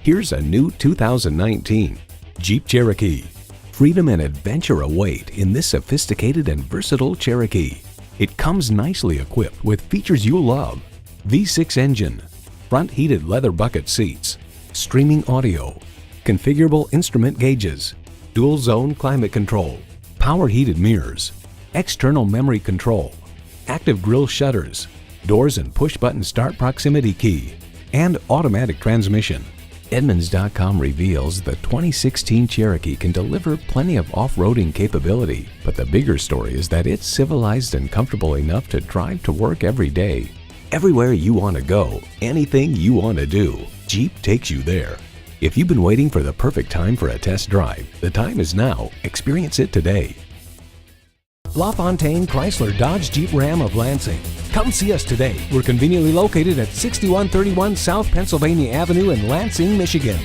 Here's a new 2019 Jeep Cherokee. Freedom and adventure await in this sophisticated and versatile Cherokee. It comes nicely equipped with features you'll love: V6 engine, front heated leather bucket seats, streaming audio, configurable instrument gauges, dual zone climate control, power heated mirrors, external memory control, active grille shutters, doors and push button start proximity key, and automatic transmission. Edmunds.com reveals the 2016 Cherokee can deliver plenty of off-roading capability, but the bigger story is that it's civilized and comfortable enough to drive to work every day. Everywhere you want to go, anything you want to do, Jeep takes you there. If you've been waiting for the perfect time for a test drive, the time is now. Experience it today. LaFontaine Chrysler Dodge Jeep Ram of Lansing. Come see us today. We're conveniently located at 6131 South Pennsylvania Avenue in Lansing, Michigan.